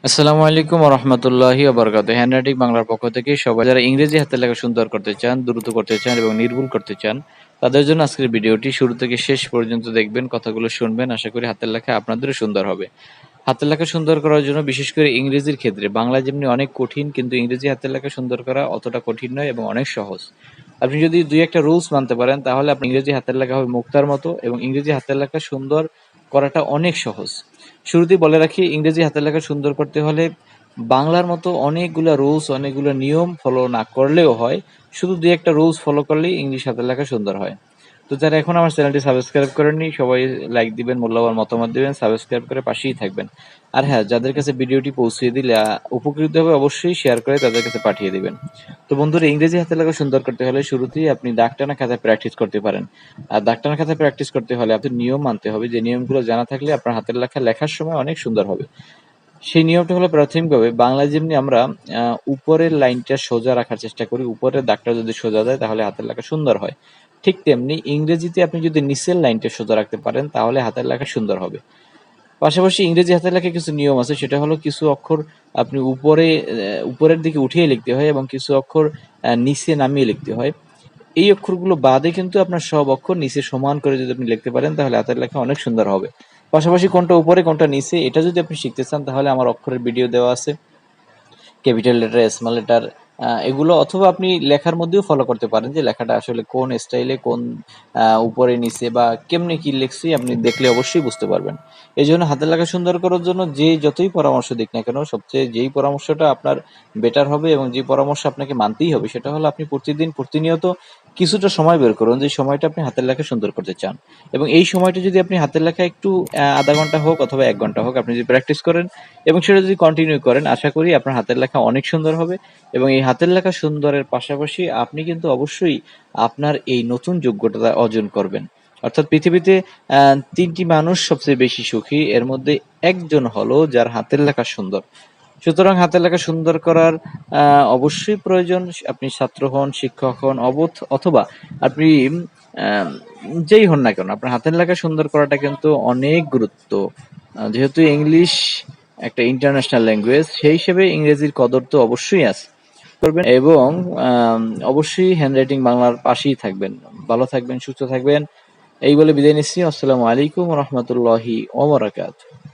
আসসালামু আলাইকুম ওয়া রাহমাতুল্লাহি ওয়া বারাকাতুহু। হ্যান্ডরাইটিং বাংলার পক্ষ থেকে সবাই যারা ইংরেজি হাতের লেখা সুন্দর করতে চান, দ্রুত করতে চান এবং নির্ভুল করতে চান, তাদের জন্য আজকের ভিডিওটি শুরু থেকে শেষ পর্যন্ত দেখবেন, কথাগুলো শুনবেন। আশা করি হাতের লেখা আপনাদেরও সুন্দর হবে। হাতের লেখা সুন্দর করার জন্য বিশেষ করে ইংরেজির ক্ষেত্রে বাংলা যেমনি অনেক কঠিন, কিন্তু ইংরেজি হাতের লেখা সুন্দর করা অতটা কঠিন নয় এবং অনেক সহজ। আপনি যদি ২-১ টা রুলস মানতে পারেন তাহলে আপনার ইংরেজি হাতের লেখা হবে মুক্তার মতো এবং ইংরেজি হাতের লেখা সুন্দর করাটা অনেক সহজ। শুরুতেই বলে রাখি, ইংরেজি হাতের লেখা সুন্দর করতে হলে বাংলার মতো অনেকগুলা রুলস, অনেকগুলো নিয়ম ফলো না করলেও হয়। শুধু ২-১ টা রুলস ফলো করলেই ইংলিশ হাতের লেখা সুন্দর হয়। তো যারা এখনো আমার চ্যানেলটি সাবস্ক্রাইব করেননি, সবাই লাইক দিবেন, মূল্যবান মতামত দিবেন, সাবস্ক্রাইব করে পাশেই থাকবেন। আর হ্যাঁ, যাদের কাছে ভিডিওটি পৌঁছিয়ে দিলে উপকৃত হবে, অবশ্যই শেয়ার করে তাদের কাছে পাঠিয়ে দিবেন। তো বন্ধুরা, ইংরেজি হাতের লেখা সুন্দর করতে হলে শুরুতেই আপনি দাগ টানা খাতায় প্র্যাকটিস করতে পারেন। আর দাগ টানা খাতায় প্র্যাকটিস করতে হলে আপনার নিয়ম মানতে হবে, যে নিয়মগুলো জানা থাকলে আপনার হাতের লেখা লেখার সময় অনেক সুন্দর হবে। সেই নিয়মটা হলো, প্রাথমিকভাবে বাংলায় যেমনি আমরা উপরের লাইনটা সোজা রাখার চেষ্টা করি, উপরের দাগটা যদি সোজা দেয় তাহলে হাতের লেখা সুন্দর হয়। ঠিক তেমনি ইংরেজিতে আপনি যদি নিচের লাইনটা সোজা রাখতে পারেন তাহলে হাতের লেখা সুন্দর হবে। পাশাপাশি ইংরেজি হাতের লেখায় কিছু নিয়ম আছে, সেটা হলো কিছু অক্ষর আপনি উপরের দিকে উঠিয়ে লিখতে হয় এবং কিছু অক্ষর নিচে নামিয়ে লিখতে হয়। এই অক্ষরগুলো বাদে কিন্তু আপনার সব অক্ষর নিচে সমান করে যদি আপনি লিখতে পারেন তাহলে হাতের লেখা অনেক সুন্দর হবে। পাশাপাশি কোনটা উপরে কোনটা নিচে এটা যদি আপনি শিখতে চান তাহলে আমার অক্ষরের ভিডিও দেওয়া আছে, ক্যাপিটাল লেটার, স্মল লেটার, এগুলো। অথবা আপনি লেখার মধ্যেও ফলো করতে পারেন যে লেখাটা আসলে কোন স্টাইলে, কোন উপরে নিচে বা কেমনে কি লিখছি, আপনি দেখলে অবশ্যই বুঝতে পারবেন। এই জন্য হাতের লেখা সুন্দর করার জন্য যে যতই পরামর্শ দিক না কেন, সবচেয়ে যেই পরামর্শটা আপনার বেটার হবে এবং যে পরামর্শ আপনাকে মানতেই হবে, সেটা হলো আপনি প্রতিদিন প্রতিনিয়ত কিছুটা সময় বের করুন, যে সময়টা আপনি হাতের লেখা সুন্দর করতে চান। এবং এই সময়টা যদি আপনি হাতের লেখা একটু আধা ঘন্টা হোক অথবা ১ ঘন্টা হোক, আপনি যদি প্র্যাকটিস করেন এবং সেটা যদি কন্টিনিউ করেন, আশা করি আপনার হাতের লেখা অনেক সুন্দর হবে। এবং এই হাতের লেখা সুন্দরের পাশাপাশি আপনি কিন্তু অবশ্যই আপনার এই নতুন যোগ্যতা অর্জন করবেন। অর্থাৎ পৃথিবীতে ৩টি মানুষ সবচেয়ে বেশি সুখী, এর মধ্যে একজন হলো যার হাতের লেখা সুন্দর। সুতরাং হাতের লেখা সুন্দর করার অবশ্যই প্রয়োজন। আপনি ছাত্র হন, শিক্ষক হন, অথবা আপনি আহ, যেই হন না কেন, আপনার হাতের লেখা সুন্দর করাটা কিন্তু অনেক গুরুত্ব। যেহেতু ইংলিশ একটা ইন্টারন্যাশনাল ল্যাঙ্গুয়েজ, সেই হিসেবে ইংরেজির কদর তো অবশ্যই আছে করবেন। এবং অবশ্যই হ্যান্ডরাইটিং বাংলার পাশেই থাকবেন। ভালো থাকবেন, সুস্থ থাকবেন, এই বলে বিদায় নিচ্ছি। আসসালামু আলাইকুম রহমতুল্লাহি ওয়া বারাকাতুহু।